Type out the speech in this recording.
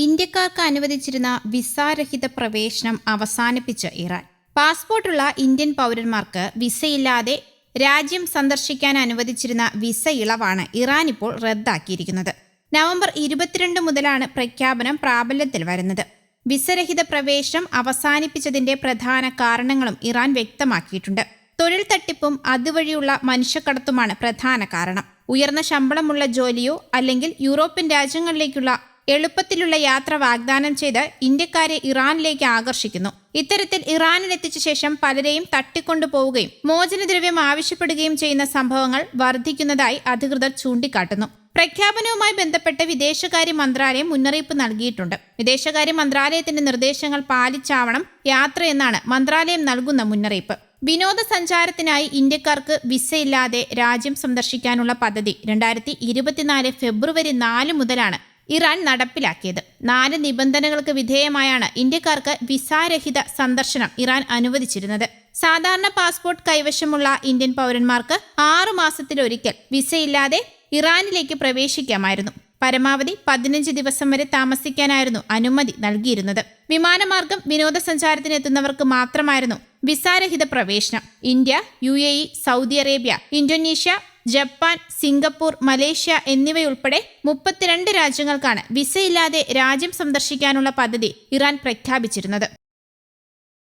ഇന്ത്യക്കാർക്ക് അനുവദിച്ചിരുന്ന വിസാരഹിത പ്രവേശനം അവസാനിപ്പിച്ച് ഇറാൻ. പാസ്പോർട്ടുള്ള ഇന്ത്യൻ പൗരന്മാർക്ക് വിസയില്ലാതെ രാജ്യം സന്ദർശിക്കാൻ അനുവദിച്ചിരുന്ന വിസ ഇളവാണ് ഇറാൻ ഇപ്പോൾ റദ്ദാക്കിയിരിക്കുന്നത്. നവംബർ 22 മുതലാണ് പ്രഖ്യാപനം പ്രാബല്യത്തിൽ വരുന്നത്. വിസരഹിത പ്രവേശനം അവസാനിപ്പിച്ചതിന്റെ പ്രധാന കാരണങ്ങളും ഇറാൻ വ്യക്തമാക്കിയിട്ടുണ്ട്. തൊഴിൽ തട്ടിപ്പും അതുവഴിയുള്ള മനുഷ്യക്കടത്തുമാണ് പ്രധാന കാരണം. ഉയർന്ന ശമ്പളമുള്ള ജോലിയോ അല്ലെങ്കിൽ യൂറോപ്യൻ രാജ്യങ്ങളിലേക്കുള്ള എളുപ്പത്തിലുള്ള യാത്ര വാഗ്ദാനം ചെയ്ത് ഇന്ത്യക്കാരെ ഇറാനിലേക്ക് ആകർഷിക്കുന്നു. ഇത്തരത്തിൽ ഇറാനിലെത്തിച്ച ശേഷം പലരെയും തട്ടിക്കൊണ്ടുപോവുകയും മോചനദ്രവ്യം ആവശ്യപ്പെടുകയും ചെയ്യുന്ന സംഭവങ്ങൾ വർദ്ധിക്കുന്നതായി അധികൃതർ ചൂണ്ടിക്കാട്ടുന്നു. പ്രഖ്യാപനവുമായി ബന്ധപ്പെട്ട് വിദേശകാര്യ മന്ത്രാലയം മുന്നറിയിപ്പ് നൽകിയിട്ടുണ്ട്. വിദേശകാര്യ മന്ത്രാലയത്തിന്റെ നിർദ്ദേശങ്ങൾ പാലിച്ചാവണം യാത്രയെന്നാണ് മന്ത്രാലയം നൽകുന്ന മുന്നറിയിപ്പ്. വിനോദസഞ്ചാരത്തിനായി ഇന്ത്യക്കാർക്ക് വിസയില്ലാതെ രാജ്യം സന്ദർശിക്കാനുള്ള പദ്ധതി 2024 ഫെബ്രുവരി 4 മുതലാണ് ഇറാൻ നടപ്പിലാക്കിയത്. 4 നിബന്ധനകൾക്ക് വിധേയമായാണ് ഇന്ത്യക്കാർക്ക് വിസാരഹിത സന്ദർശനം ഇറാൻ അനുവദിച്ചിരുന്നത്. സാധാരണ പാസ്പോർട്ട് കൈവശമുള്ള ഇന്ത്യൻ പൗരന്മാർക്ക് 6 മാസത്തിലൊരിക്കൽ വിസയില്ലാതെ ഇറാനിലേക്ക് പ്രവേശിക്കാമായിരുന്നു. പരമാവധി 15 ദിവസം വരെ താമസിക്കാനായിരുന്നു അനുമതി നൽകിയിരുന്നത്. വിമാനമാർഗം വിനോദസഞ്ചാരത്തിന് എത്തുന്നവർക്ക് മാത്രമായിരുന്നു വിസാരഹിത പ്രവേശനം. India, UAE, Saudi Arabia, Indonesia, Japan, Singapore, Malaysia എന്നിവയുൾപ്പെടെ 32 രാജ്യങ്ങൾക്കാണ് വിസയില്ലാതെ രാജ്യം സന്ദർശിക്കാനുള്ള പദ്ധതി ഇറാൻ പ്രഖ്യാപിച്ചിരുന്നത്.